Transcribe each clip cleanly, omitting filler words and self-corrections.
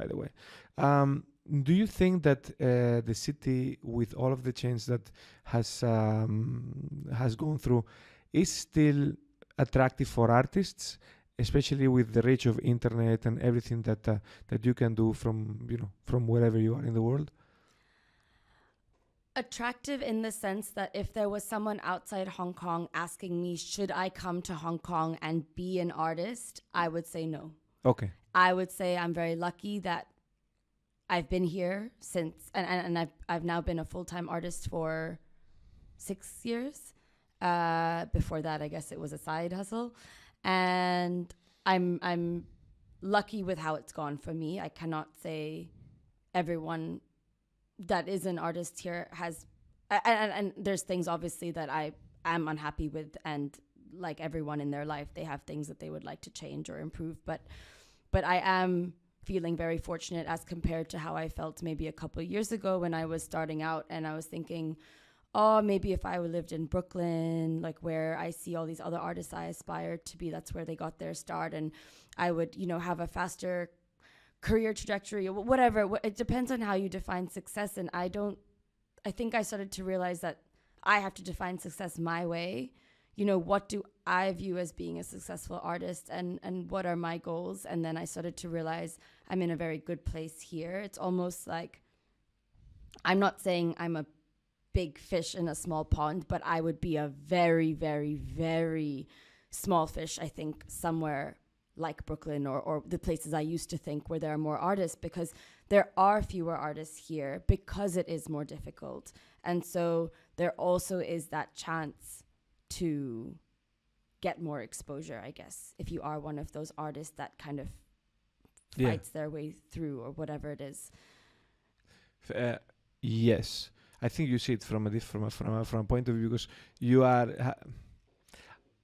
by the way. Do you think that the city, with all of the change that has gone through, is still attractive for artists, especially with the reach of internet and everything that you can do from wherever you are in the world? Attractive in the sense that if there was someone outside Hong Kong asking me, should I come to Hong Kong and be an artist, I would say no. Okay. I would say I'm very lucky that I've been here since, and I've now been a full-time artist for 6 years. Before that, I guess it was a side hustle, and I'm lucky with how it's gone for me. I cannot say everyone that is an artist here has, and there's things obviously that I am unhappy with, and like everyone in their life, they have things that they would like to change or improve. But I am feeling very fortunate as compared to how I felt maybe a couple of years ago when I was starting out, and I was thinking, oh, maybe if I lived in Brooklyn, like where I see all these other artists I aspire to be, that's where they got their start, and I would, have a faster career trajectory or whatever. It depends on how you define success, and I think I started to realize that I have to define success my way. What do I view as being a successful artist, and what are my goals? And then I started to realize I'm in a very good place here. It's almost like, I'm not saying I'm a big fish in a small pond, but I would be a very, very, very small fish, I think, somewhere like Brooklyn or the places I used to think where there are more artists, because there are fewer artists here because it is more difficult. And so there also is that chance to get more exposure, I guess, if you are one of those artists that kind of fights their way through or whatever it is. Yes, I think you see it from a point of view, because you are.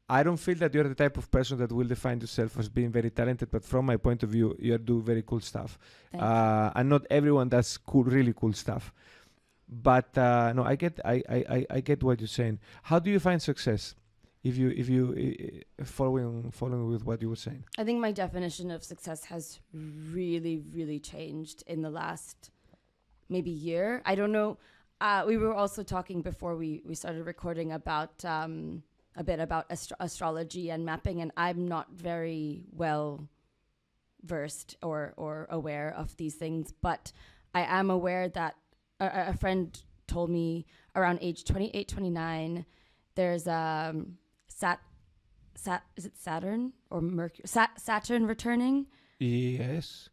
I don't feel that you're the type of person that will define yourself as being very talented, but from my point of view, you do very cool stuff. And not everyone does really cool stuff. But no, I get what you're saying. How do you find success? If you following with what you were saying, I think my definition of success has really, really changed in the last maybe year. I don't know. We were also talking before we started recording about a bit about astrology and mapping, and I'm not very well versed or aware of these things, but I am aware that a friend told me around age 28, 29, there's is it Saturn or Mercury? Saturn returning? Yes,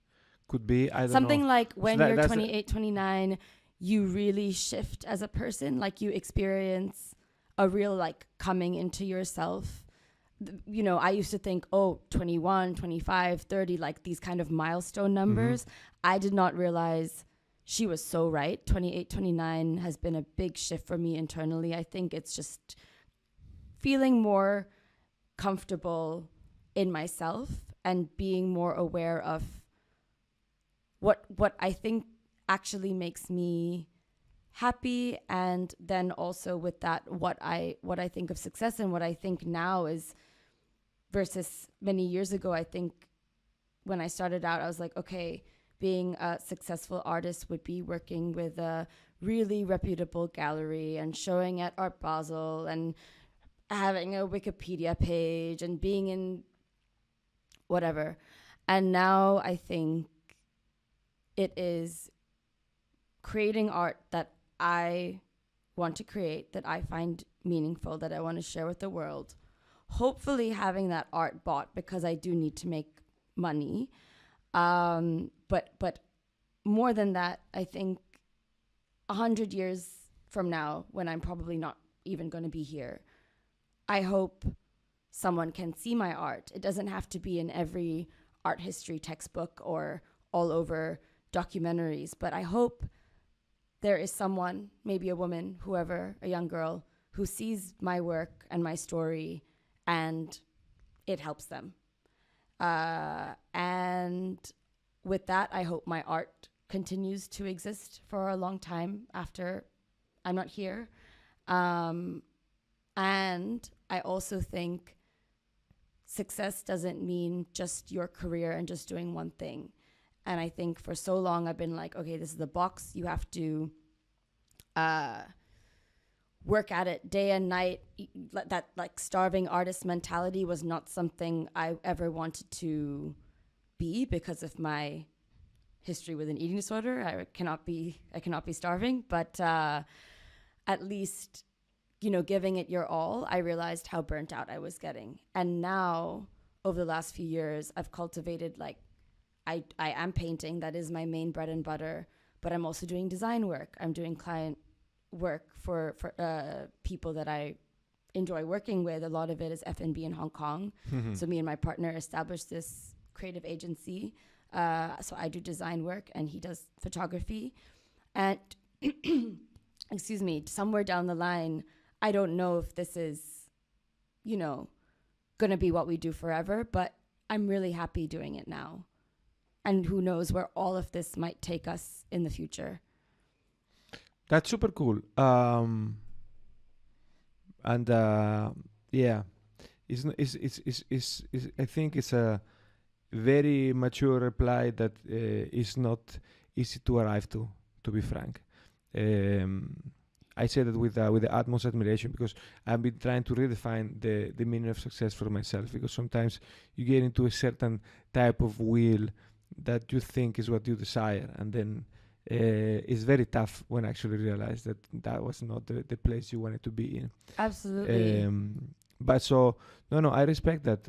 could be. I don't Something know. like when So you're 28, 29, you really shift as a person. Like you experience a real like coming into yourself. I used to think, 21, 25, 30, like these kind of milestone numbers. Mm-hmm. I did not realize she was so right. 28, 29 has been a big shift for me internally. I think it's just feeling more comfortable in myself and being more aware of what I think actually makes me happy, and then also with that what I think of success and what I think now is versus many years ago. I think when I started out, I was like, okay, being a successful artist would be working with a really reputable gallery and showing at Art Basel and having a Wikipedia page and being in whatever. And now I think it is creating art that I want to create, that I find meaningful, that I want to share with the world. Hopefully having that art bought, because I do need to make money. But more than that, I think 100 years from now, when I'm probably not even going to be here, I hope someone can see my art. It doesn't have to be in every art history textbook or all over documentaries, but I hope there is someone, maybe a woman, whoever, a young girl, who sees my work and my story and it helps them. And with that, I hope my art continues to exist for a long time after I'm not here. And I also think success doesn't mean just your career and just doing one thing. And I think for so long I've been like, okay, this is the box. You have to work at it day and night. That like starving artist mentality was not something I ever wanted to be because of my history with an eating disorder. I cannot be starving, but at least, you know, giving it your all, I realized how burnt out I was getting. And now over the last few years, I've cultivated like, I am painting. That is my main bread and butter, but I'm also doing design work. I'm doing client work for people that I enjoy working with. A lot of it is F&B in Hong Kong. So me and my partner established this creative agency. So I do design work and he does photography. And excuse me, somewhere down the line, I don't know if this is, you know, going to be what we do forever, but I'm really happy doing it now. And who knows where all of this might take us in the future. That's super cool. And yeah, I think it's a very mature reply that is not easy to arrive to be frank. I say that with the utmost admiration because I've been trying to redefine the meaning of success for myself, because sometimes you get into a certain type of wheel that you think is what you desire, and then it's very tough when I actually realize that was not the place you wanted to be in. Absolutely. But so, no, I respect that.